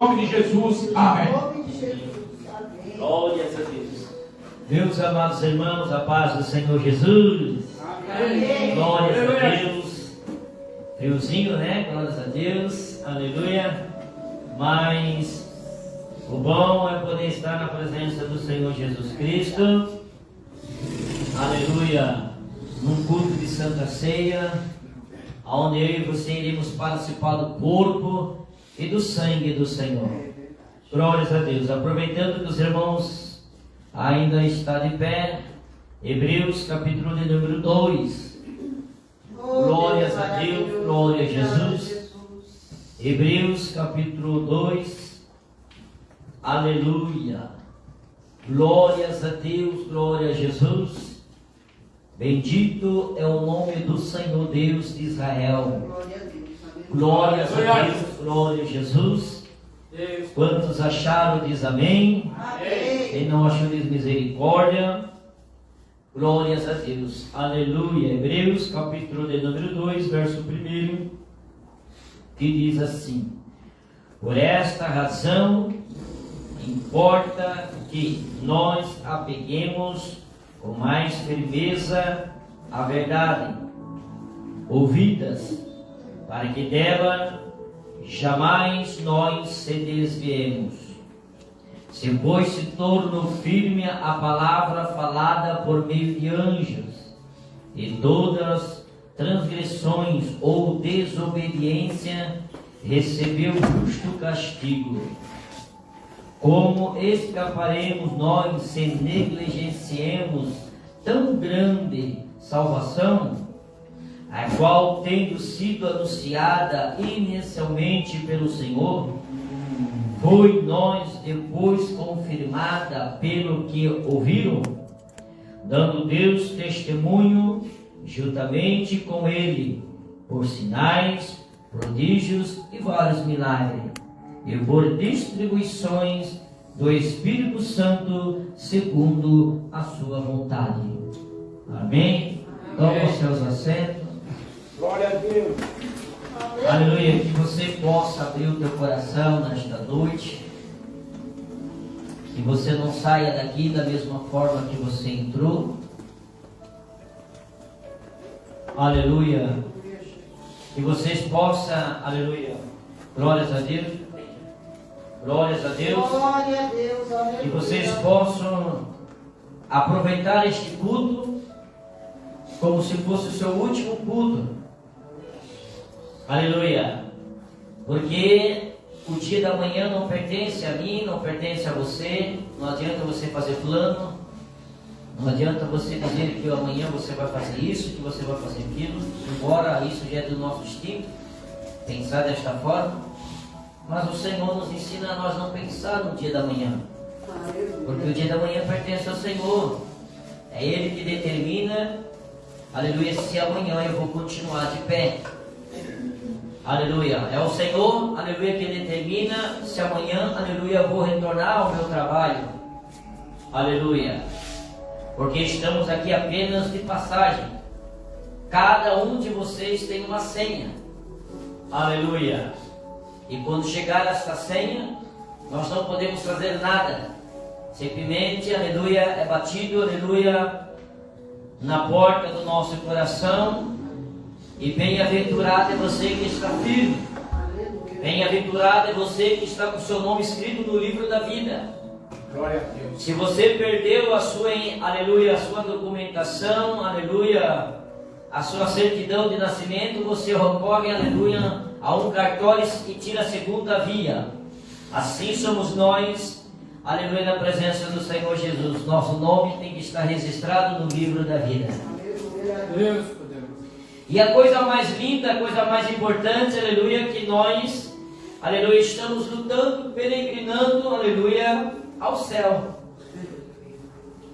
nome de Jesus, amém. Glórias a Deus. Meus amados irmãos, a paz do Senhor Jesus. Amém. Glórias a Deus. Friozinho, né? Glórias a Deus. Aleluia. Mas o bom é poder estar na presença do Senhor Jesus Cristo. Aleluia. Num culto de Santa Ceia, onde eu e você iremos participar do corpo e do sangue do Senhor. Glórias a Deus. Aproveitando que os irmãos ainda estão de pé, Hebreus capítulo de número 2. Glórias a Deus, glória a Jesus. Hebreus capítulo 2. Aleluia. Glórias a Deus, glória a Jesus. Bendito é o nome do Senhor Deus de Israel. Glórias a Deus, glória a Jesus. Quantos acharam, diz amém. Quem não achou, diz misericórdia. Glórias a Deus. Aleluia. Hebreus capítulo de número 2, verso 1, que diz assim: por esta razão importa que nós apeguemos com mais firmeza a verdade, ouvidas, para que dela jamais nós se desviemos. Se pois se tornou firme a palavra falada por meio de anjos, e todas transgressões ou desobediência recebeu justo castigo, como escaparemos nós se negligenciemos tão grande salvação, a qual, tendo sido anunciada inicialmente pelo Senhor, foi nós depois confirmada pelo que ouviram, dando Deus testemunho juntamente com ele, por sinais, prodígios e vários milagres, e por distribuições do Espírito Santo segundo a sua vontade. Amém? Toma os seus assentos. Glória a Deus. Aleluia. Que você possa abrir o teu coração nesta noite. Que você não saia daqui da mesma forma que você entrou. Aleluia. Que vocês possam, aleluia. Glórias a Deus. Glórias a Deus. Glória a Deus, aleluia. Que vocês possam aproveitar este culto como se fosse o seu último culto. Aleluia. Porque o dia da manhã não pertence a mim, não pertence a você. Não adianta você fazer plano. Não adianta você dizer que amanhã você vai fazer isso, que você vai fazer aquilo. Embora isso já é do nosso instinto, pensar desta forma. Mas o Senhor nos ensina a nós não pensar no dia da manhã. Porque o dia da manhã pertence ao Senhor. É Ele que determina, aleluia, se amanhã eu vou continuar de pé. Aleluia. É o Senhor, aleluia, que determina se amanhã, aleluia, eu vou retornar ao meu trabalho. Aleluia. Porque estamos aqui apenas de passagem. Cada um de vocês tem uma senha. Aleluia. E quando chegar esta senha, nós não podemos fazer nada. Simplesmente, aleluia, é batido, aleluia, na porta do nosso coração. E bem-aventurado é você que está firme. Bem-aventurado é você que está com o seu nome escrito no livro da vida. Glória a Deus. Se você perdeu a sua, aleluia, a sua documentação, aleluia, a sua certidão de nascimento, você recorre, aleluia, a um cartório e tira a segunda via. Assim somos nós, aleluia, na presença do Senhor Jesus. Nosso nome tem que estar registrado no livro da vida. Deus. E a coisa mais linda, a coisa mais importante, aleluia, que nós, aleluia, estamos lutando, peregrinando, aleluia, ao céu.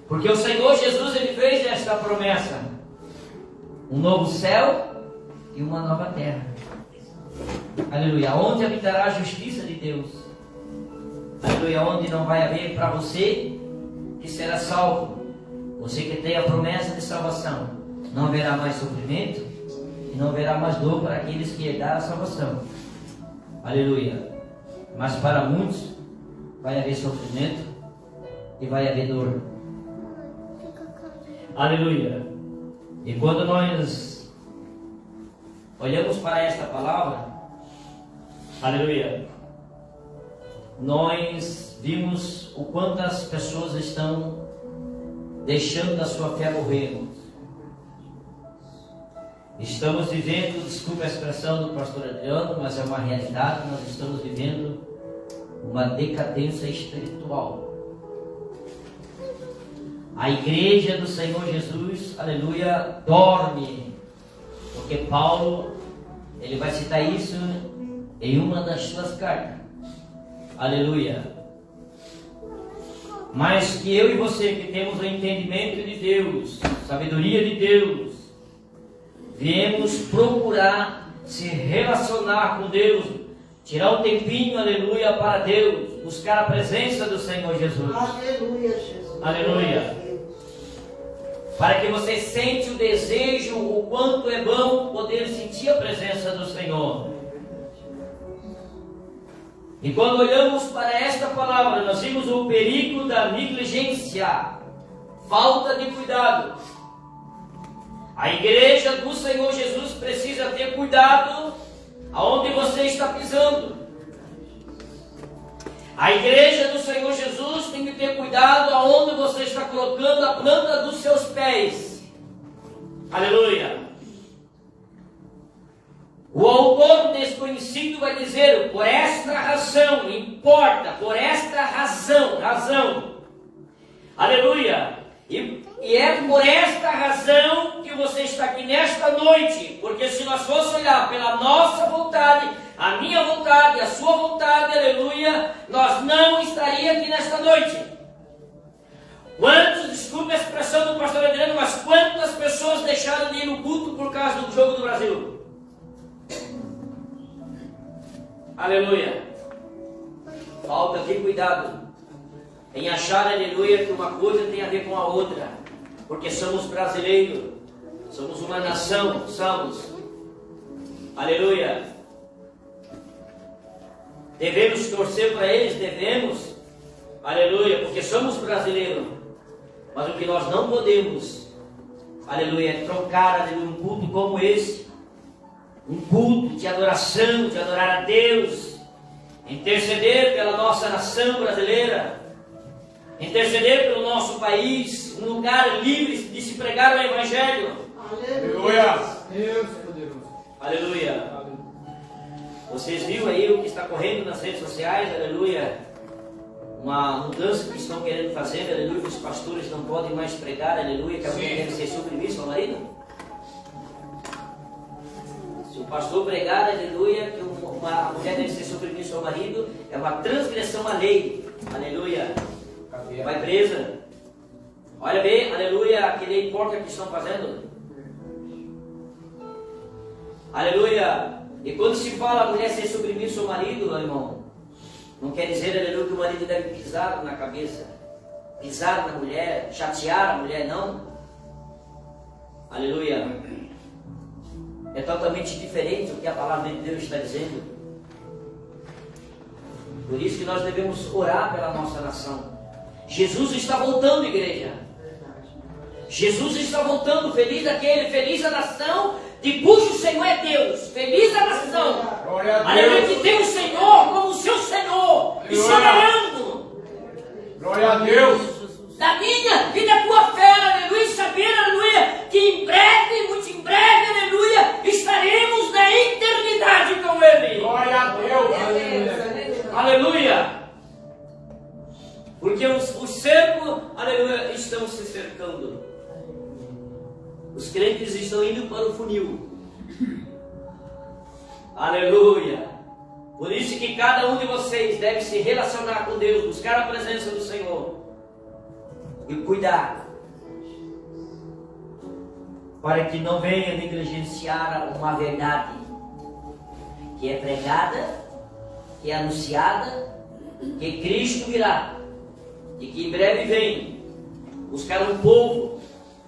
Porque o Senhor Jesus, Ele fez esta promessa: um novo céu e uma nova terra. Aleluia, onde habitará a justiça de Deus. Aleluia, onde não vai haver para você que será salvo, você que tem a promessa de salvação, não haverá mais sofrimento e não haverá mais dor para aqueles que herdaram a salvação. Aleluia. Mas para muitos vai haver sofrimento e vai haver dor. Aleluia. E quando nós olhamos para esta palavra, aleluia, nós vimos o quanto as pessoas estão deixando a sua fé morrer. Estamos vivendo, desculpa a expressão do pastor Adriano, mas é uma realidade, nós estamos vivendo uma decadência espiritual. A igreja do Senhor Jesus, aleluia, dorme, porque Paulo, ele vai citar isso em uma das suas cartas, aleluia. Mas que eu e você, que temos o entendimento de Deus, sabedoria de Deus, viemos procurar se relacionar com Deus, tirar um tempinho, aleluia, para Deus, buscar a presença do Senhor Jesus. Aleluia, Jesus. Aleluia. Para que você sente o desejo, o quanto é bom poder sentir a presença do Senhor. E quando olhamos para esta palavra, nós vimos o perigo da negligência, falta de cuidado. A igreja do Senhor Jesus precisa ter cuidado aonde você está pisando. A igreja do Senhor Jesus tem que ter cuidado aonde você está colocando a planta dos seus pés. Aleluia. O autor desconhecido vai dizer, por esta razão, importa, por esta razão. Aleluia. E é por esta razão que você está aqui nesta noite, porque se nós fossemos olhar pela nossa vontade, a minha vontade, a sua vontade, aleluia, nós não estaríamos aqui nesta noite. Quantos, desculpe a expressão do pastor Adriano, mas quantas pessoas deixaram de ir no culto por causa do jogo do Brasil? Aleluia. Falta de cuidado em achar, aleluia, que uma coisa tem a ver com a outra, porque somos brasileiros, somos uma nação, aleluia. Devemos torcer para eles, devemos, aleluia, porque somos brasileiros, mas o que nós não podemos, aleluia, é trocar, aleluia, um culto como esse, um culto de adoração, de adorar a Deus, interceder pela nossa nação brasileira, interceder pelo nosso país, um lugar livre de se pregar o Evangelho. Aleluia. Deus poderoso. Aleluia. Vocês viram aí o que está correndo nas redes sociais, aleluia? Uma mudança que estão querendo fazer, aleluia, que os pastores não podem mais pregar, aleluia, que a mulher deve ser submissa ao marido. Se o pastor pregar, aleluia, que uma mulher deve ser submissa ao marido, é uma transgressão à lei, aleluia. Vai presa. Olha bem, aleluia, aquele porca que estão fazendo. Aleluia. E quando se fala a mulher ser submissa ao marido, meu irmão, não quer dizer, aleluia, que o marido deve pisar na cabeça, pisar na mulher, chatear a mulher, não. Aleluia. É totalmente diferente o que a palavra de Deus está dizendo. Por isso que nós devemos orar pela nossa nação. Jesus está voltando, igreja. Jesus está voltando. Feliz aquele, feliz a nação de cujo Senhor é Deus. Feliz a nação, aleluia, que tem o Senhor como o seu Senhor e soberano. Glória a Deus. Da minha e da tua fé, aleluia, saber, aleluia, que em breve, muito em breve, aleluia, estaremos na eternidade com Ele. Glória a Deus. Aleluia. Porque os cercos, aleluia, estão se cercando. Os crentes estão indo para o funil. Aleluia. Por isso que cada um de vocês deve se relacionar com Deus, buscar a presença do Senhor e cuidar, para que não venha negligenciar uma verdade que é pregada, que é anunciada, que Cristo virá e que em breve vem buscar um povo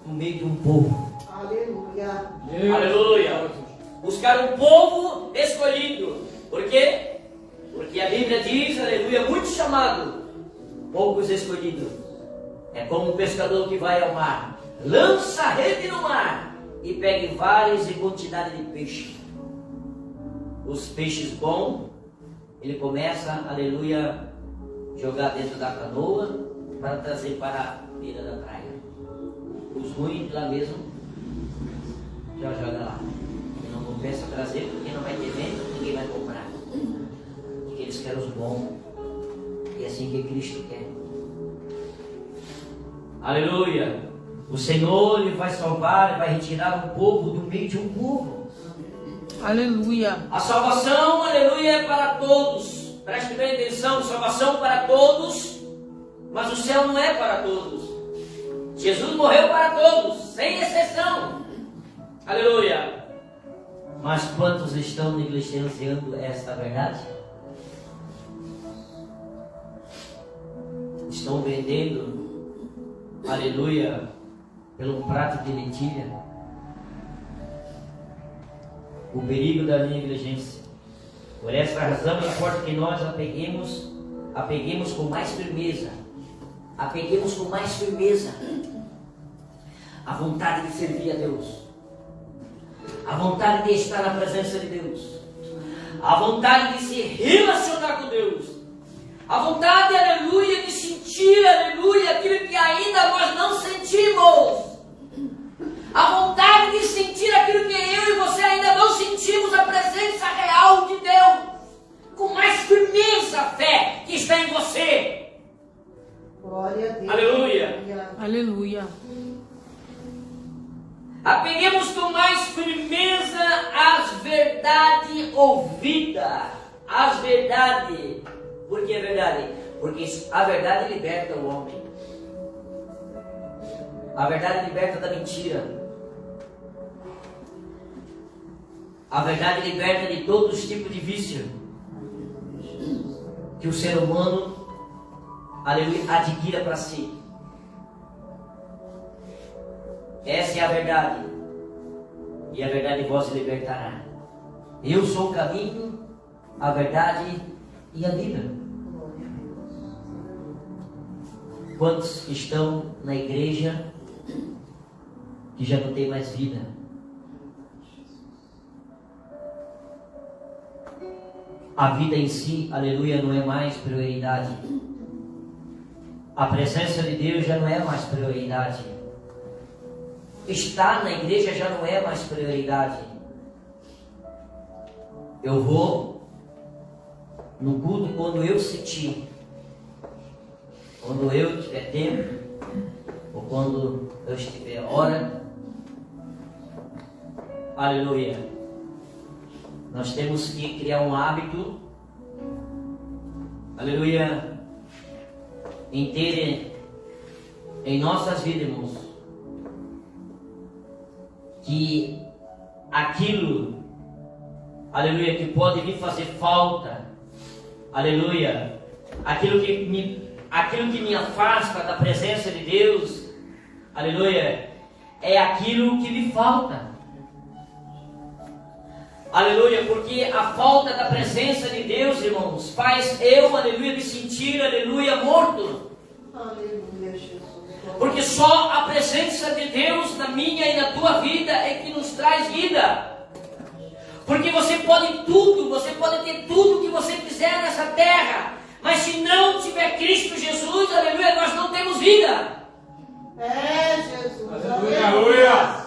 no meio de um povo. Aleluia. Aleluia. Buscar um povo escolhido. Por quê? Porque a Bíblia diz, aleluia, muito chamado, poucos escolhidos. É como um pescador que vai ao mar, lança a rede no mar e pega várias e quantidade de peixe. Os peixes bons, ele começa, aleluia, jogar dentro da canoa para trazer para a beira da praia. Os ruins lá mesmo, já joga lá. E não compensa trazer porque não vai ter venda, ninguém vai comprar. Porque eles querem os bons. E é assim que Cristo quer. Aleluia! O Senhor, Ele vai salvar, Ele vai retirar um povo do meio de um povo. Aleluia. A salvação, aleluia, é para todos. Preste bem atenção, salvação para todos, mas o céu não é para todos. Jesus morreu para todos, sem exceção. Aleluia. Mas quantos estão negligenciando esta verdade? Estão vendendo, aleluia, pelo prato de lentilha. O perigo da negligência. Por essa razão importa que nós apeguemos com mais firmeza. Apeguemos com mais firmeza a vontade de servir a Deus, a vontade de estar na presença de Deus, a vontade de se relacionar com Deus, a vontade, aleluia, de sentir, aleluia, aquilo que ainda nós não sentimos, a vontade de sentir aquilo que eu e você ainda não sentimos, a presença real de Deus, com mais firmeza a fé que está em você. Glória a Deus. Aleluia. Aleluia. Apeguemos com mais firmeza às verdades ouvidas. As verdades. Por que é verdade? Porque a verdade liberta o homem. A verdade liberta da mentira. A verdade liberta de todos os tipos de vício que o ser humano, aleluia, adquira para si. Essa é a verdade. E a verdade vos libertará. Eu sou o caminho, a verdade e a vida. Quantos estão na igreja que já não tem mais vida? A vida em si, aleluia, não é mais prioridade. A presença de Deus já não é mais prioridade. Estar na igreja já não é mais prioridade. Eu vou no culto quando eu sentir, quando eu tiver tempo, ou quando eu estiver hora. Aleluia. Nós temos que criar um hábito, aleluia, em ter em nossas vidas, irmãos, que aquilo, aleluia, que pode vir fazer falta, aleluia, aquilo que me afasta da presença de Deus, aleluia, é aquilo que me falta. Aleluia, porque a falta da presença de Deus, irmãos, faz eu, aleluia, me sentir, aleluia, morto. Aleluia, Jesus. Porque só a presença de Deus na minha e na tua vida é que nos traz vida. Porque você pode tudo, você pode ter tudo que você quiser nessa terra, mas se não tiver Cristo Jesus, aleluia, nós não temos vida. É, Jesus. Aleluia, aleluia.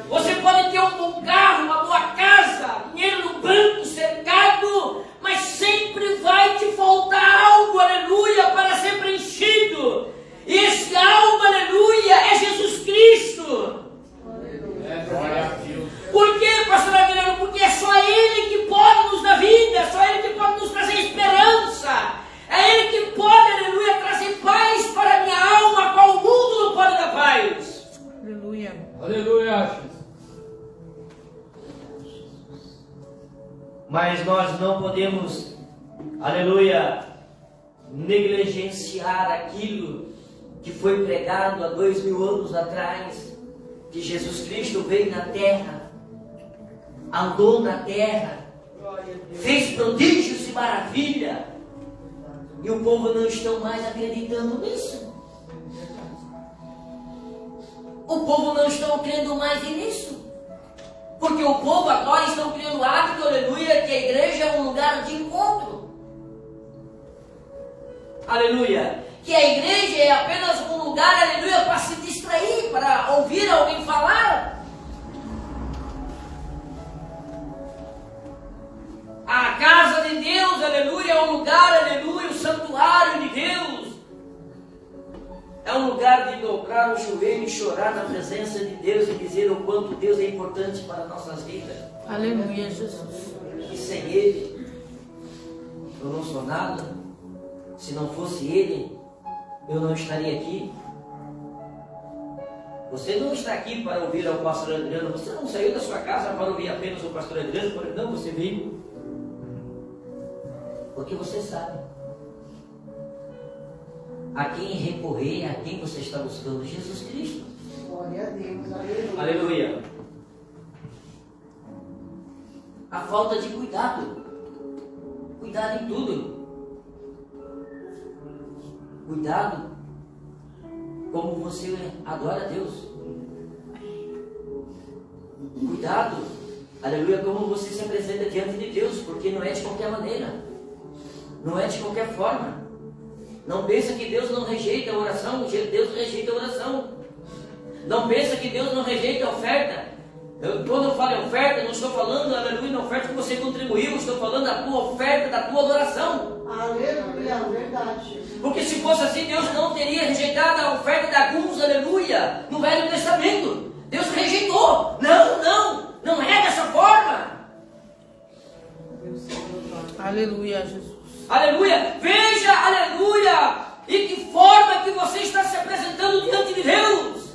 Você pode ter um bom carro, uma boa casa, dinheiro no banco, cercado, mas sempre vai te faltar algo, aleluia, para ser preenchido. E esse algo, aleluia, é Jesus Cristo. Glória a Deus. Por quê, pastor Adriano? Porque é só Ele que pode nos dar vida, é só Ele que pode nos trazer esperança. É Ele que pode, aleluia, trazer paz para a minha alma, a qual o mundo não pode dar paz. Aleluia. Aleluia. Mas nós não podemos, aleluia, negligenciar aquilo que foi pregado há 2000 anos atrás, que Jesus Cristo veio na terra, andou na terra, fez prodígios e maravilha. E o povo não está mais acreditando nisso. O povo não está crendo mais nisso. Porque o povo agora está criando o hábito, aleluia, que a igreja é um lugar de encontro. Aleluia. Que a igreja é apenas um lugar, aleluia, para se distrair, para ouvir alguém falar. A casa de Deus, aleluia, é um lugar, aleluia, o santuário de Deus. É um lugar de dobrar o joelho e chorar na presença de Deus e dizer o quanto Deus é importante para nossas vidas. Aleluia, Jesus. E sem Ele, eu não sou nada. Se não fosse Ele, eu não estaria aqui. Você não está aqui para ouvir ao pastor Adriano. Você não saiu da sua casa para ouvir apenas o pastor Adriano. Não, você veio porque você sabe a quem recorrer, a quem você está buscando. Jesus Cristo. Glória a Deus. Aleluia. Aleluia. A falta de cuidado. Cuidado em tudo. Cuidado como você adora a Deus. Cuidado, aleluia, como você se apresenta diante de Deus, porque não é de qualquer maneira, não é de qualquer forma. Não pensa que Deus não rejeita a oração. Deus rejeita a oração. Não pensa que Deus não rejeita a oferta. Quando eu falo em oferta, não estou falando, aleluia, na oferta que você contribuiu, estou falando da tua oferta, da tua adoração. Aleluia, verdade. Porque se fosse assim, Deus não teria rejeitado a oferta de alguns, aleluia, no Velho Testamento. Deus rejeitou. Não é dessa forma. Aleluia, Jesus. Aleluia, veja, aleluia, e que forma que você está se apresentando diante de Deus.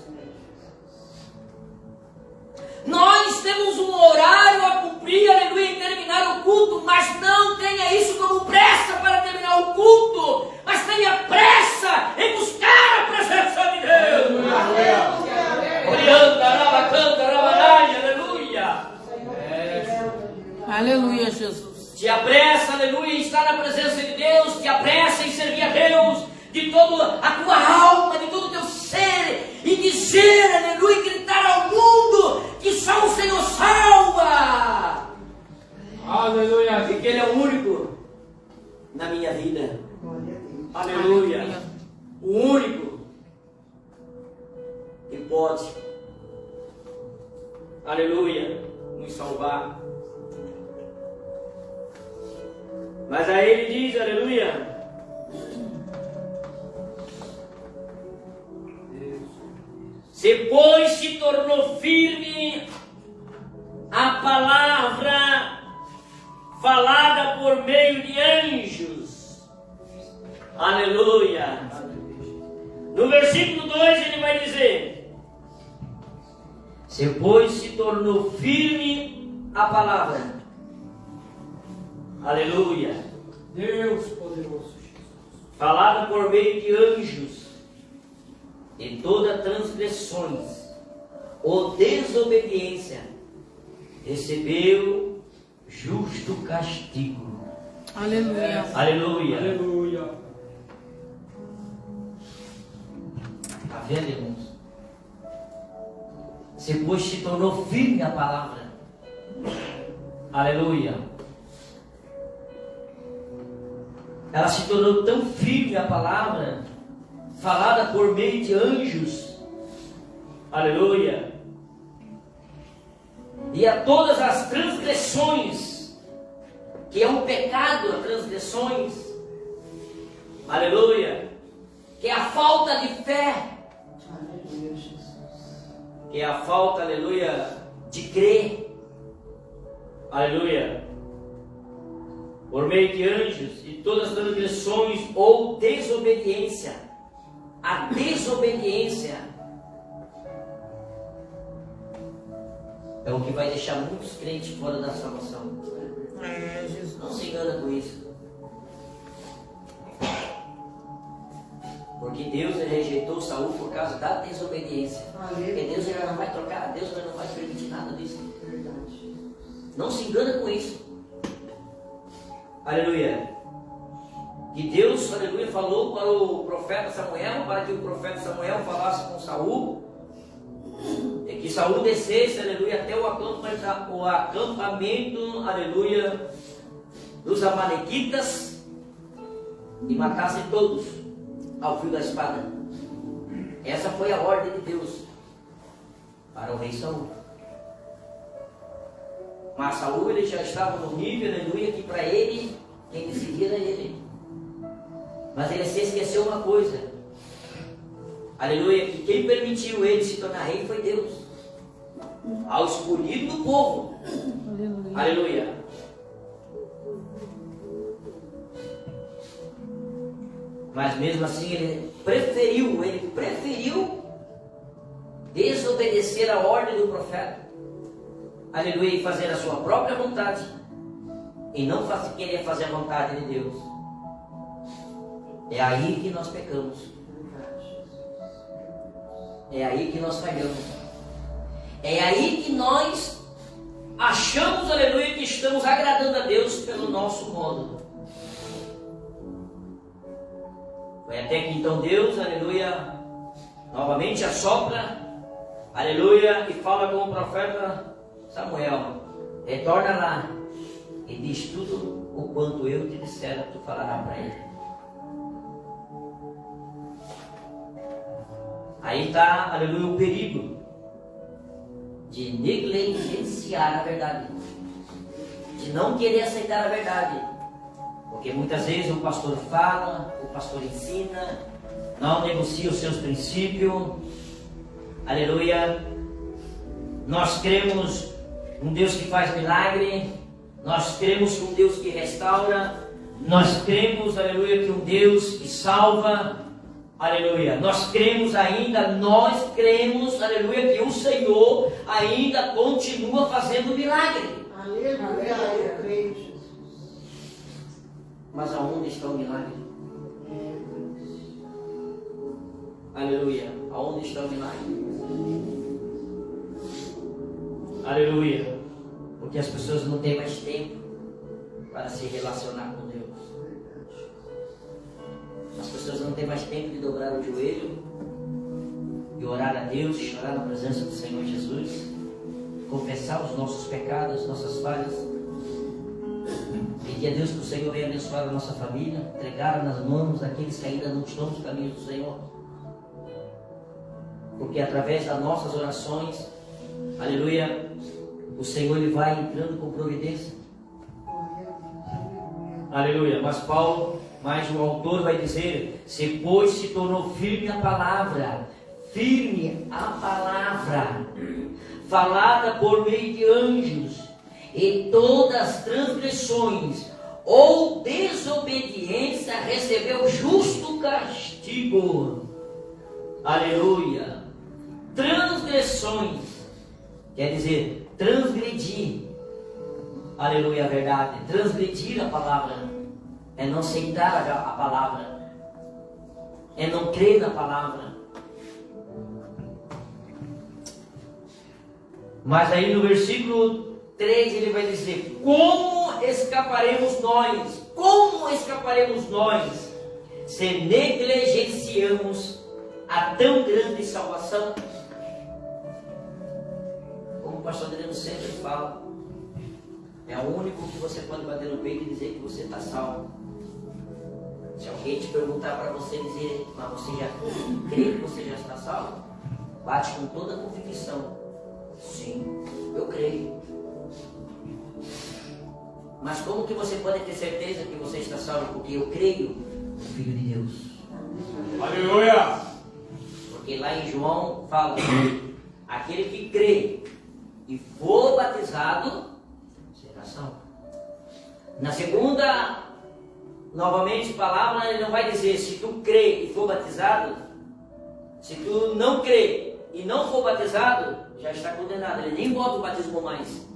Nós temos um horário a cumprir, aleluia, em terminar o culto, mas não tenha isso como pressa para terminar o culto, mas tenha pressa em buscar a presença de Deus. Aleluia, Jesus. Te apressa, aleluia, em estar na presença de Deus, te apressa em servir a Deus de toda a tua alma, de todo o teu ser, e dizer, aleluia, e gritar ao mundo que só o Senhor salva. Aleluia. E que Ele é o único na minha vida. Aleluia. O único que pode, aleluia, nos salvar. Mas aí ele diz, aleluia, se pois se tornou firme a palavra falada por meio de anjos. Aleluia. No versículo 2 ele vai dizer, se pois se tornou firme a palavra. Aleluia. Deus poderoso. Falada por meio de anjos, e toda transgressões ou desobediência recebeu justo castigo. Aleluia. Aleluia. Aleluia. Está vendo, irmãos? Depois se tornou firme a palavra. Aleluia. Ela se tornou tão firme a palavra, falada por meio de anjos. Aleluia. E a todas as transgressões, que é um pecado, as transgressões. Aleluia. Que é a falta de fé. Aleluia, Jesus. Que é a falta, aleluia, de crer. Aleluia. Por meio de anjos e todas as transgressões ou desobediência. A desobediência é o que vai deixar muitos crentes fora da salvação. É, Jesus. Não se engana com isso. Porque Deus rejeitou Saul por causa da desobediência. Porque Deus ele não vai trocar, Deus não vai permitir nada disso. Verdade. Não se engana com isso. aleluia, que Deus, aleluia, falou para o profeta Samuel, para que o profeta Samuel falasse com Saul, e que Saul descesse, aleluia, até o acampamento, aleluia, dos amalequitas e matasse todos ao fio da espada. Essa foi a ordem de Deus para o rei Saul. Mas Saul, ele já estava no nível, aleluia, que para ele, quem decidia era ele. Mas ele se esqueceu uma coisa, aleluia, que quem permitiu ele se tornar rei foi Deus, ao escolhido do povo. Aleluia. Aleluia. Mas mesmo assim ele preferiu desobedecer a ordem do profeta, aleluia, e fazer a sua própria vontade, e não querer fazer a vontade de Deus. É aí que nós pecamos. É aí que nós falhamos. É aí que nós achamos, aleluia, que estamos agradando a Deus pelo nosso modo. Foi até que então Deus, aleluia, novamente assopra, aleluia, e fala com o profeta Samuel: retorna lá e diz tudo o quanto eu te disser, tu falarás para ele. Aí está, aleluia, o perigo de negligenciar a verdade, de não querer aceitar a verdade, porque muitas vezes o pastor fala, o pastor ensina, não negocia os seus princípios, aleluia. Nós cremos um Deus que faz milagre, nós cremos um Deus que restaura, nós cremos, aleluia, que um Deus que salva. Aleluia, nós cremos, aleluia, que o Senhor ainda continua fazendo milagre. Aleluia, eu creio, Jesus. Mas aonde está o milagre? Aleluia, aonde está o milagre? Aleluia, porque as pessoas não têm mais tempo para se relacionar com Deus. As pessoas não têm mais tempo de dobrar o joelho e orar a Deus, chorar na presença do Senhor Jesus, confessar os nossos pecados, nossas falhas, pedir a Deus que o Senhor venha abençoar a nossa família, entregar nas mãos daqueles que ainda não estão nos caminhos do Senhor, porque através das nossas orações, aleluia, o Senhor ele vai entrando com providência. Aleluia, mas o autor vai dizer: se pois se tornou firme a palavra, falada por meio de anjos, e todas as transgressões ou desobediência recebeu justo castigo. Aleluia. Transgressões quer dizer transgredir, aleluia, a verdade. Transgredir a palavra é não aceitar a palavra, é não crer na palavra. Mas aí no versículo 3 ele vai dizer: como escaparemos nós? Como escaparemos nós se negligenciamos a tão grande salvação? Como o pastor Adriano sempre fala, é o único que você pode bater no peito e dizer que você está salvo. Se alguém te perguntar para você dizer: mas você já crê que você já está salvo? Bate com toda a convicção: sim, eu creio. Mas como que você pode ter certeza que você está salvo? Porque eu creio no Filho de Deus. Aleluia! Porque lá em João fala: aquele que crê e for batizado será salvo. Na segunda, novamente, palavra, ele não vai dizer: se tu crê e for batizado. Se tu não crê e não for batizado, já está condenado. Ele nem bota o batismo mais.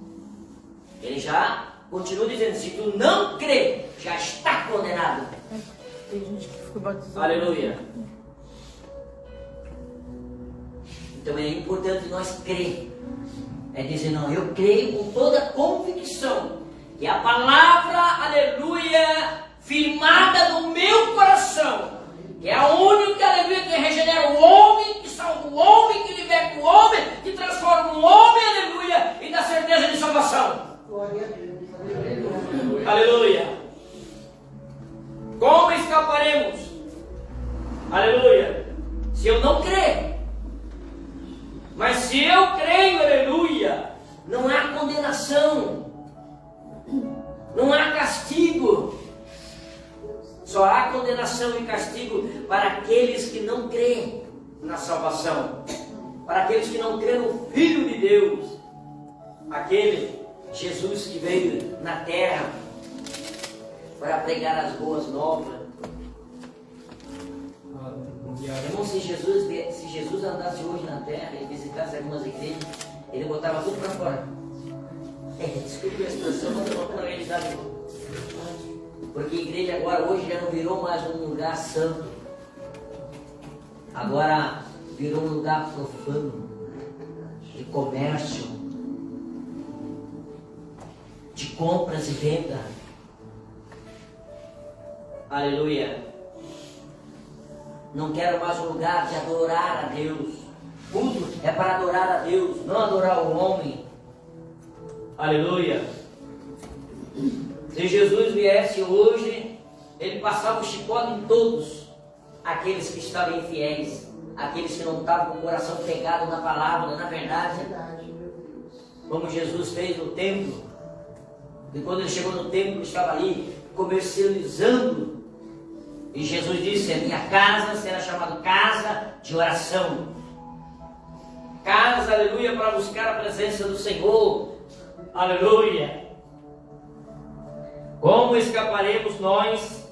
Ele já continua dizendo: se tu não crê, já está condenado. Tem gente que foi batizada. Aleluia. Então é importante nós crer. É dizer: não, eu creio com toda a convicção que a palavra, aleluia, firmada no meu coração, que é a única, aleluia, que regenera o homem, que salva o homem, que liberta o homem, que transforma o homem, aleluia, e dá certeza de salvação. Glória a Deus. Aleluia. Como escaparemos? Aleluia. Se eu não crer. Mas se eu creio, aleluia, não há condenação. Não há castigo. Só há condenação e castigo para aqueles que não creem na salvação. Para aqueles que não creem no Filho de Deus. Aquele Jesus que veio na terra para pregar as boas novas. Irmão, se Jesus andasse hoje na terra e visitasse algumas igrejas, ele botava tudo para fora. Desculpe a expressão, mas eu não na realidade, irmão. Porque a igreja agora hoje já não virou mais um lugar santo. Agora virou um lugar profano, de comércio, de compras e venda. Aleluia. Não quero mais um lugar de adorar a Deus. Tudo é para adorar a Deus, não adorar o homem. Aleluia. Se Jesus viesse hoje, ele passava o chicote em todos aqueles que estavam infiéis, aqueles que não estavam com o coração pegado na palavra, na verdade. Como Jesus fez no templo. E quando ele chegou no templo, ele estava ali comercializando. E Jesus disse: a minha casa será chamada casa de oração. Casa, aleluia, para buscar a presença do Senhor. Aleluia. Como escaparemos nós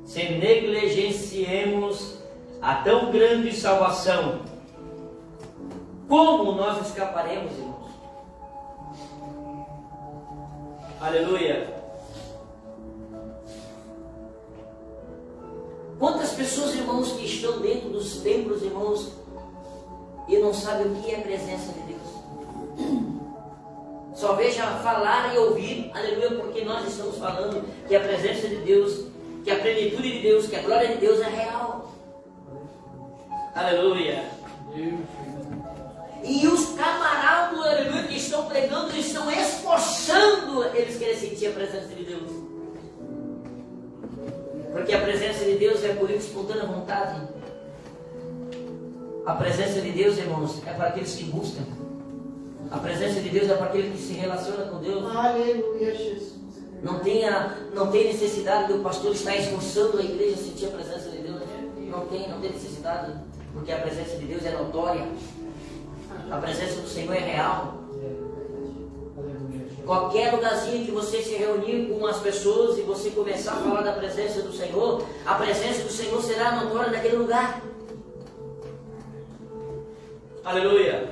se negligenciemos a tão grande salvação? Como nós escaparemos, irmãos? Aleluia. Quantas pessoas, irmãos, que estão dentro dos templos, irmãos, e não sabem o que é a presença de Deus? Só veja falar e ouvir, aleluia, porque nós estamos falando que a presença de Deus, que a plenitude de Deus, que a glória de Deus é real. Aleluia. E os camaradas, aleluia, que estão pregando, eles estão esforçando eles querem sentir a presença de Deus. Porque a presença de Deus é por livre e espontânea vontade. A presença de Deus, irmãos, é para aqueles que buscam. A presença de Deus é para aquele que se relaciona com Deus. Aleluia, Jesus. Não tem necessidade do pastor estar esforçando a igreja a sentir a presença de Deus. Não tem necessidade. Porque a presença de Deus é notória. A presença do Senhor é real. Qualquer lugarzinho que você se reunir com as pessoas e você começar a falar da presença do Senhor, a presença do Senhor será notória naquele lugar. Aleluia.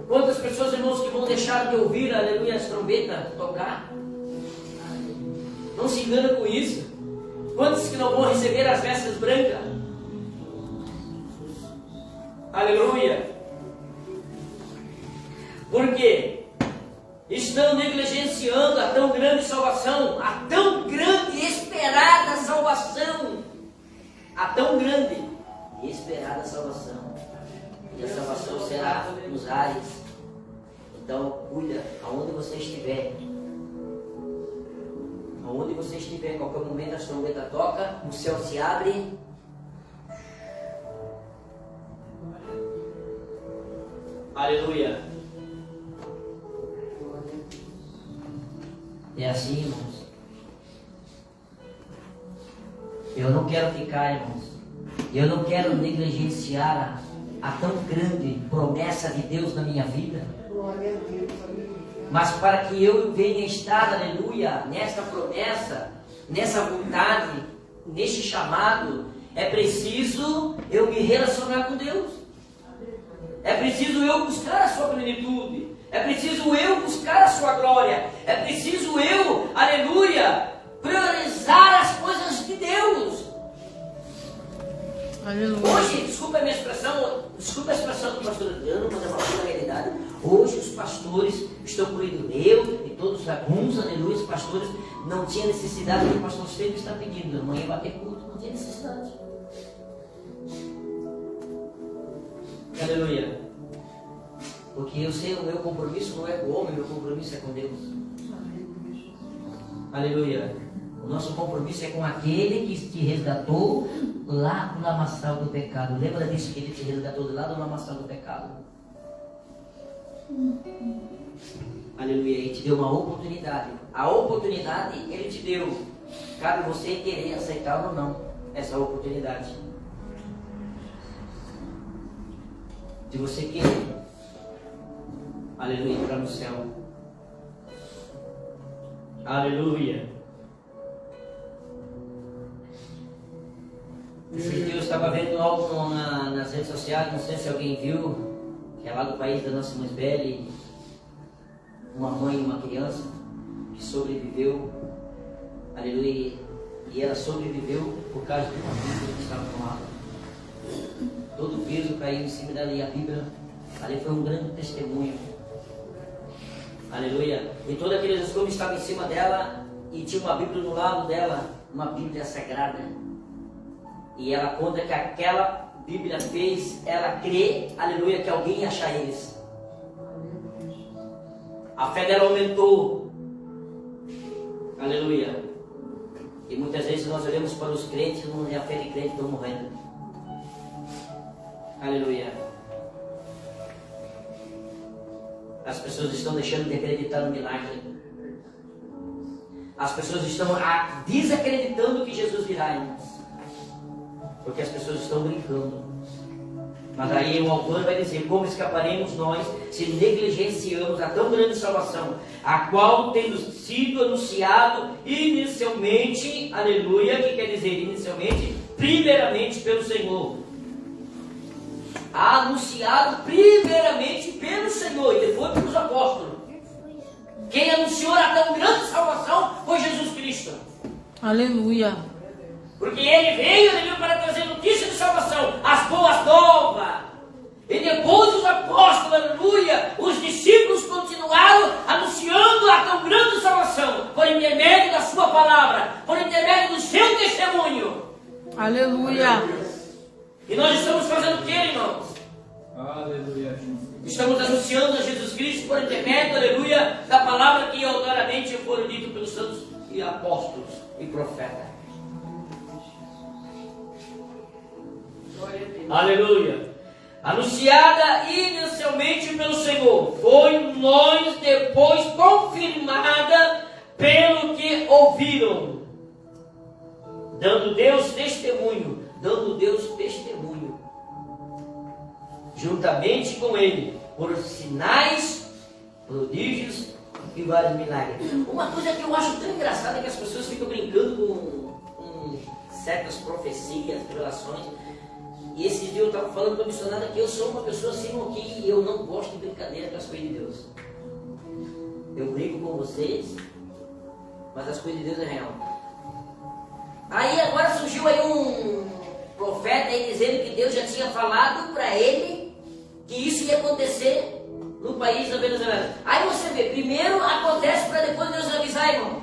Quantas pessoas, irmãos, que vão deixar de ouvir, aleluia, as trombetas tocar? Não se engana com isso. Quantos que não vão receber as vestes brancas? Aleluia. Por quê? Estão negligenciando a tão grande salvação, a tão grande e esperada salvação. A tão grande e esperada salvação. E a salvação será nos ares. Então, cuida aonde você estiver. Aonde você estiver, em qualquer momento a trombeta toca, o céu se abre. Aleluia. É assim, irmãos. Eu não quero ficar, irmãos. Eu não quero negligenciar a tão grande promessa de Deus na minha vida. Glória a Deus. Mas para que eu venha estar, aleluia, nesta promessa, nessa vontade, neste chamado, é preciso eu me relacionar com Deus. É preciso eu buscar a sua plenitude. É preciso eu buscar a sua glória. É preciso eu, aleluia, priorizar as coisas de Deus. Aleluia. Hoje, desculpa a minha expressão, desculpa a expressão do pastor Adriano, mas é uma realidade. Hoje os pastores estão por ídolo. Eu todos alguns, aleluia, os pastores não tinham necessidade que o pastor sempre está pedindo. Amanhã vai ter culto, não tinha necessidade. Aleluia. Porque eu sei, o meu compromisso não é com o homem, o meu compromisso é com Deus. Aleluia. O nosso compromisso é com aquele que te resgatou lá do lamaçal do pecado. Lembra disso, que ele te resgatou lá do lamaçal do pecado? Aleluia. Ele te deu uma oportunidade. A oportunidade ele te deu. Cabe você querer aceitar ou não essa oportunidade. De você querer. Aleluia. Entrar no céu. Aleluia. Esses dias eu estava vendo algo nas redes sociais, não sei se alguém viu, que é lá do país da nossa irmã Isbeli, uma mãe e uma criança que sobreviveu, aleluia, e ela sobreviveu por causa de uma Bíblia que estava com ela. Todo o peso caiu em cima dela e a Bíblia, ali foi um grande testemunho, aleluia, e todo aquele escombro estava em cima dela e tinha uma Bíblia no lado dela, uma Bíblia sagrada. E ela conta que aquela Bíblia fez ela crer, aleluia, que alguém ia achar eles. A fé dela aumentou. Aleluia. E muitas vezes nós olhamos para os crentes e a fé de crente estão morrendo. Aleluia. As pessoas estão deixando de acreditar no milagre. As pessoas estão desacreditando que Jesus virá, irmãos. Porque as pessoas estão brincando. Mas aí o autor vai dizer: como escaparemos nós se negligenciamos a tão grande salvação, a qual tendo sido anunciado inicialmente, aleluia, que quer dizer inicialmente, primeiramente pelo Senhor. Anunciado primeiramente pelo Senhor e depois pelos apóstolos. Quem anunciou a tão grande salvação foi Jesus Cristo. Aleluia. Porque ele veio para trazer notícia de salvação, as boas novas. E depois os apóstolos, aleluia, os discípulos continuaram anunciando a tão grande salvação, por intermédio da sua palavra, por intermédio do seu testemunho. Aleluia. E nós estamos fazendo o que, irmãos? Aleluia. Estamos anunciando a Jesus Cristo por intermédio, aleluia, da palavra que autoridamente foram ditas pelos santos e apóstolos e profetas. Aleluia. Anunciada inicialmente pelo Senhor, foi nós depois confirmada pelo que ouviram, dando Deus testemunho, juntamente com ele, por sinais, prodígios e vários milagres. Uma coisa que eu acho tão engraçada é que as pessoas ficam brincando com certas profecias, relações. E esses dias eu estava falando para a missionária que eu sou uma pessoa assim que eu não gosto de brincadeira com as coisas de Deus. Eu brinco com vocês, mas as coisas de Deus é real. Aí agora surgiu aí um profeta aí dizendo que Deus já tinha falado para ele que isso ia acontecer no país da Venezuela. Aí você vê, primeiro acontece para depois Deus avisar, irmão.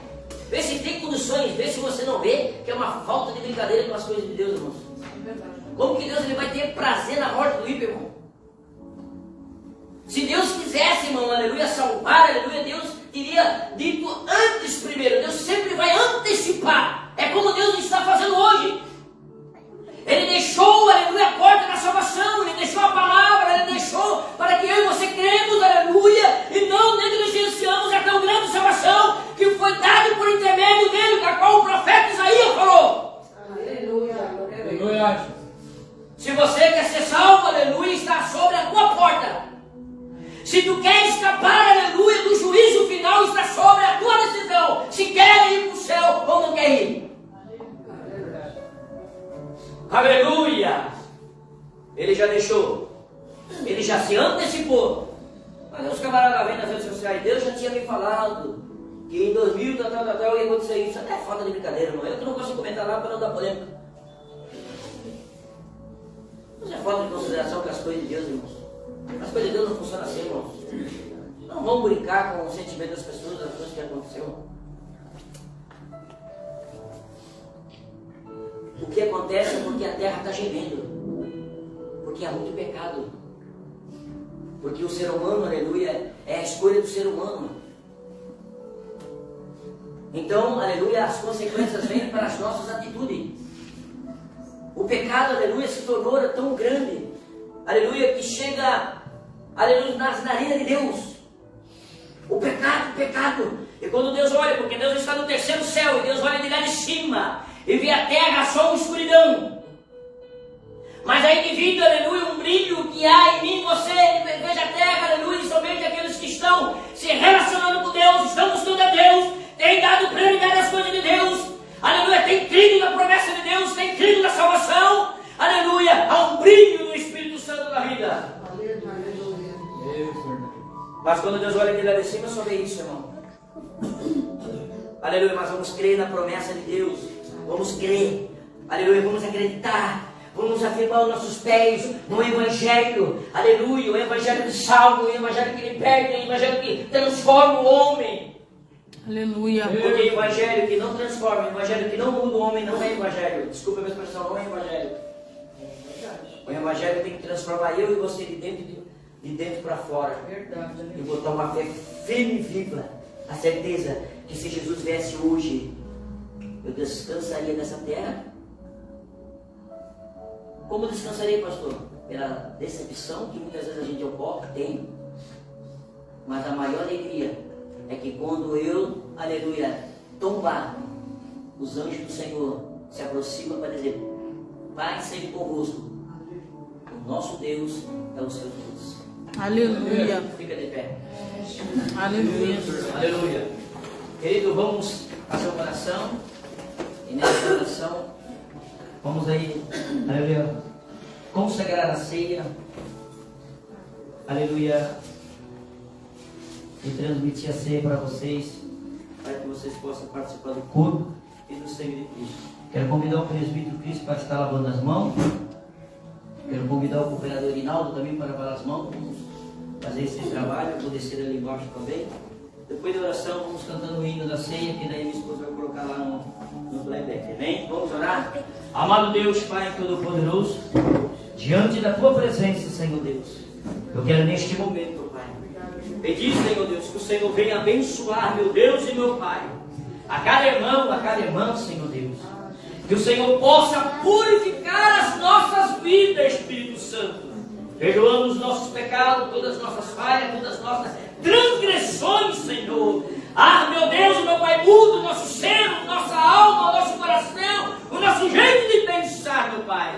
Vê se tem condições, vê se você não vê que é uma falta de brincadeira com as coisas de Deus, irmãos. Como que Deus ele vai ter prazer na morte do ímpio, irmão? Se Deus quisesse, irmão, aleluia, salvar, aleluia, Deus teria dito antes primeiro. Deus sempre vai antecipar. É como Deus está fazendo hoje. Ele deixou, aleluia, a porta da salvação. Ele deixou a palavra, ele deixou para que eu e você cremos, aleluia, e não negligenciamos a tão grande salvação que foi dada por intermédio dele, com a qual o profeta Isaías falou. Aleluia. Se você quer ser salvo, aleluia, está sobre a tua porta. Se tu quer escapar, aleluia, do juízo final, está sobre a tua decisão. Se quer ir para o céu ou não quer ir. Aleluia. Ele já deixou. Ele já se antecipou. Mas os camaradas vêm nas redes sociais. Deus já tinha me falado que em 2000 ia acontecer isso. Até falta de brincadeira, irmão. Eu que não gosto de comentar lá para não dar polêmica. Não é falta de consideração com as coisas de Deus, irmãos. As coisas de Deus não funcionam assim, irmãos. Não vamos brincar com o sentimento das pessoas, das coisas que aconteceu. O que acontece é porque a terra está gemendo, porque há muito pecado, porque o ser humano, aleluia, é a escolha do ser humano. Então, aleluia, as consequências vêm para as nossas atitudes. O pecado, aleluia, se tornou tão grande, aleluia, que chega, aleluia, nas narinas de Deus. O pecado. E quando Deus olha, porque Deus está no terceiro céu, e Deus olha de lá de cima, e vê a terra só uma escuridão. Mas aí devido, aleluia, um brilho que há em mim, você veja a terra, aleluia, e somente aqueles que estão se relacionando com Deus, estão buscando a Deus, têm dado prioridade às coisas de Deus, aleluia, têm crido na promessa de Deus, têm crido na salvação, aleluia, há um brilho do Espírito Santo na vida. Aleluia. Mas quando Deus olha de lá de cima, só vê isso, irmão. Aleluia, mas vamos crer na promessa de Deus, vamos crer, aleluia, vamos acreditar. Vamos afirmar os nossos pés no Evangelho, aleluia, o Evangelho que salva, o Evangelho que liberta, o Evangelho que transforma o homem. Aleluia. Porque o Evangelho que não transforma, o Evangelho que não muda o homem não é Evangelho. Desculpa a minha expressão, não é Evangelho. O Evangelho tem que transformar eu e você de dentro para fora. Verdade. E botar uma fé firme e viva, a certeza que se Jesus viesse hoje, eu descansaria nessa terra. Como descansarei, pastor? Pela decepção que muitas vezes a gente tem. Mas a maior alegria é que quando eu, aleluia, tombar, os anjos do Senhor se aproximam para dizer: Pai, seja convosco. O nosso Deus é o seu Deus. Aleluia. Fica de pé. Aleluia. Aleluia. Querido, vamos fazer uma oração. E nessa oração, vamos aí, aleluia, consagrar a ceia, aleluia, e transmitir a ceia para vocês, para que vocês possam participar do corpo e do sangue de Cristo. Quero convidar o presbítero Cristo para estar lavando as mãos. Quero convidar o cooperador Rinaldo também para lavar as mãos. Vamos fazer esse trabalho, eu vou descer ali embaixo também. Depois da oração, vamos cantando o hino da ceia, que daí minha esposa vai colocar lá no playback. Amém? Vamos orar? Amado Deus, Pai Todo-Poderoso, diante da Tua presença, Senhor Deus, eu quero neste momento, Pai, pedir, Senhor Deus, que o Senhor venha abençoar, meu Deus e meu Pai, a cada irmã, Senhor Deus, que o Senhor possa purificar as nossas vidas, Espírito Santo, perdoando os nossos pecados, todas as nossas falhas, todas as nossas transgressões, Senhor. Ah, meu Deus, meu Pai, muda o nosso ser, nossa alma, o nosso coração, o nosso jeito de pensar, meu Pai.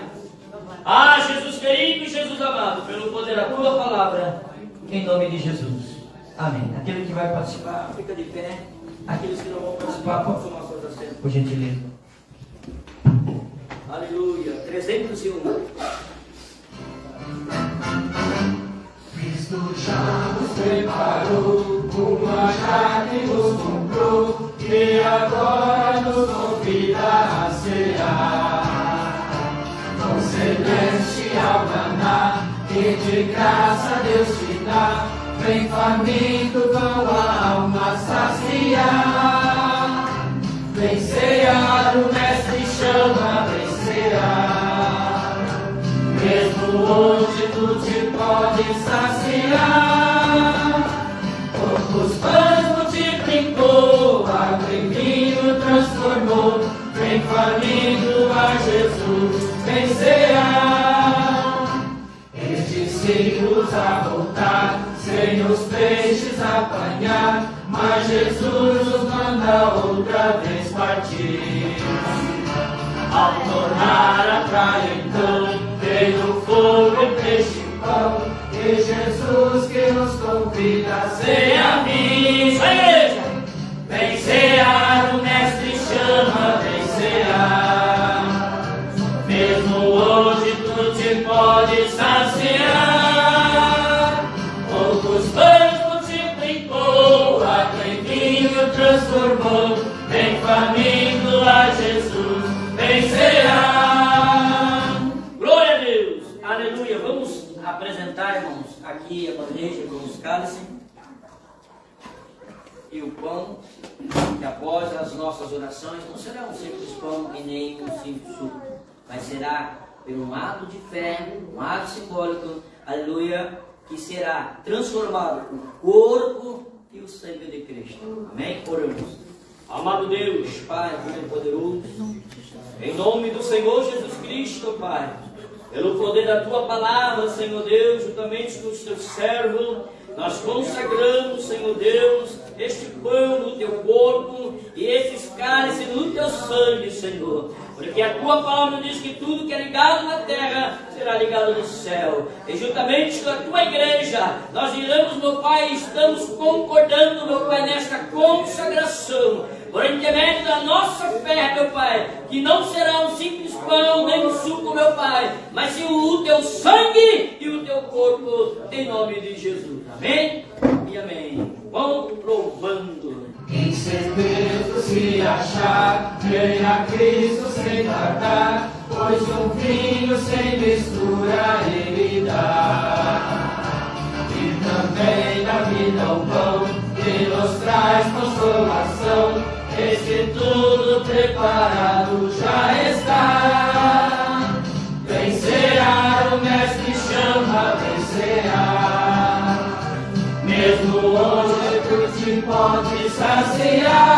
Ah, Jesus querido e Jesus amado, pelo poder da Tua palavra, em nome de Jesus. Amém. Aquele que vai participar, fica de pé. Aqueles que não vão participar, pode tomar suas assentos, por gentileza. Aleluia. 301. Cristo já nos preparou uma carne nos comprou e agora nos convida a cear. Com celestial maná que de graça Deus te dá, vem faminto, vão a alma saciar. Vem cear, o Mestre chama, vem cear. Mesmo hoje tu te podes saciar. Poucos pães multiplicou, água em vinho transformou. Vem faminto a Jesus, vem cear. Estes ciclos a voltar, sem os peixes apanhar, mas Jesus nos manda outra vez partir. Ao tornar a praia então, veio fogo e peixe e pão, e Jesus que nos convida a ceia missa. Vem cear, o Mestre chama, vem cear. Mesmo hoje tu te podes saciar. Poucos pães multiplicou, água em vinho transformou. Vem faminto a Jesus, vem cear. Glória a Deus, aleluia. Vamos apresentar, irmãos, aqui a bandeja com os cálices. e o pão, que após as nossas orações não será um simples pão e nem um simples suco, mas será por um ato de fé, um ato simbólico, aleluia, que será transformado o corpo e o sangue de Cristo. Amém? Oramos. Amado Deus, Pai, Todo-Poderoso, em nome do Senhor Jesus Cristo, Pai, pelo poder da Tua palavra, Senhor Deus, juntamente com os Teus servos, nós consagramos, Senhor Deus, este pão no Teu corpo e esses cálices no Teu sangue, Senhor. Porque a Tua palavra diz que tudo que é ligado na terra será ligado no céu. E juntamente com a Tua igreja, nós iremos, meu Pai, estamos concordando, meu Pai, nesta consagração. Por intermédio da nossa fé, meu Pai, que não será um simples pão, nem um suco, meu Pai, mas sim o Teu sangue e o Teu corpo, em nome de Jesus. Amém e amém. Vão provando. Quem certeza se achar, venha a Cristo sem tardar, pois um vinho sem mistura Ele dá. E também na vida o pão, que nos traz consolação, eis que tudo preparado já está. Vencerá, o Mestre chama, vencerá. Mesmo hoje tu te pode saciar.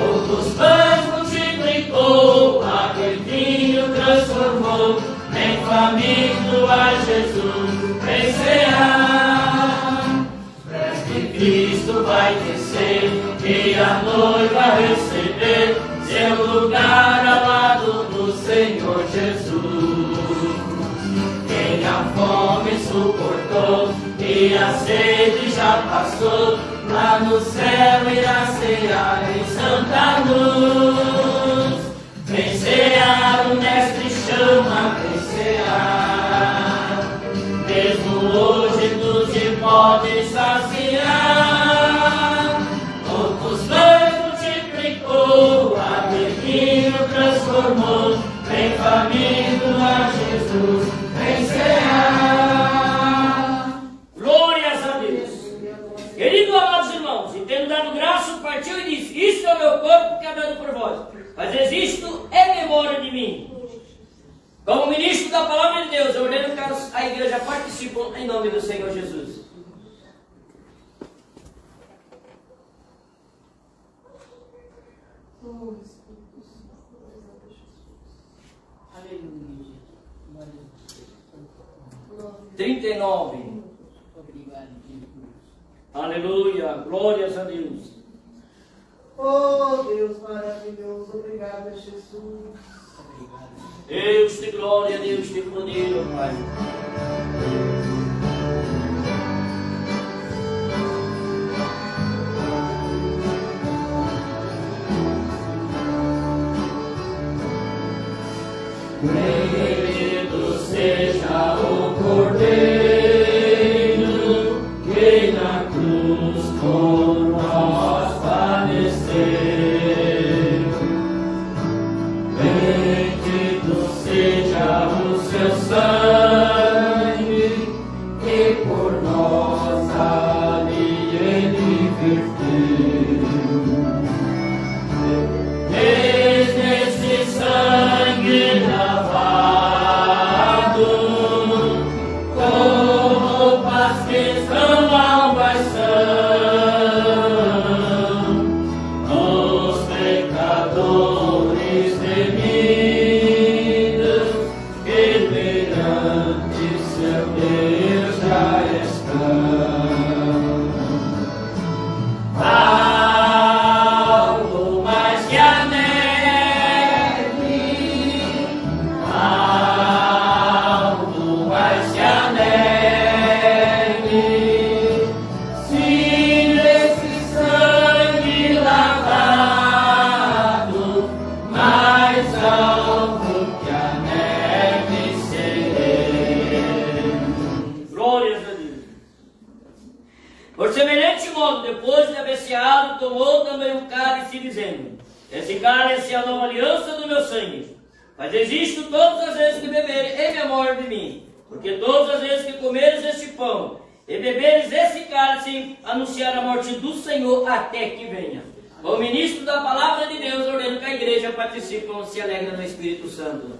Outros pães multiplicou, aquele vinho transformou, nem faminto a Jesus vencerá. Preste Cristo vai descer, e a noiva receber seu lugar ao lado do Senhor Jesus. Quem a fome suportou e a sede já passou, lá no céu irá cear em santa luz. Vencerá, o Mestre chama, vencerá. Mesmo hoje tu te podes saciar. Outros pães multiplicou, aquele vinho transformou, vem faminto a Jesus vencerá. Glórias a Deus. Queridos amados irmãos, e tendo dado graça, partiu e disse: isto é o meu corpo que é dado por vós. Fazeis isto em memória de mim. Como ministro da palavra de Deus, eu ordeno que a igreja participem em nome do Senhor Jesus. Aleluia. 39. Aleluia. Glórias a Deus. Oh Deus maravilhoso, obrigado Jesus. Deus de glória, Deus de poder, ó Pai. Bendito seja o Cordeiro que na cruz por nós padeceu. Bendito seja o seu sangue que por nós ali ele verteu. Eis nesse sangue lavado, com roupas que são alvas são, os pecadores remidos, que perante seu Deus já estão. Algo mais que a neve, algo mais que a neve, sim, nesse sangue lavado, mais alto que a neve serei. Glórias a Deus. Por semelhante modo, depois de haver ceado, tomou também o cálice, dizendo: esse cálice é a nova aliança do meu sangue. Fazeis isto todas as vezes que beberem em memória de mim. Porque todas as vezes que comeres este pão e beberes esse cálice, anunciar a morte do Senhor até que venha. O ministro da palavra de Deus ordena que a igreja participe e se alegra no Espírito Santo.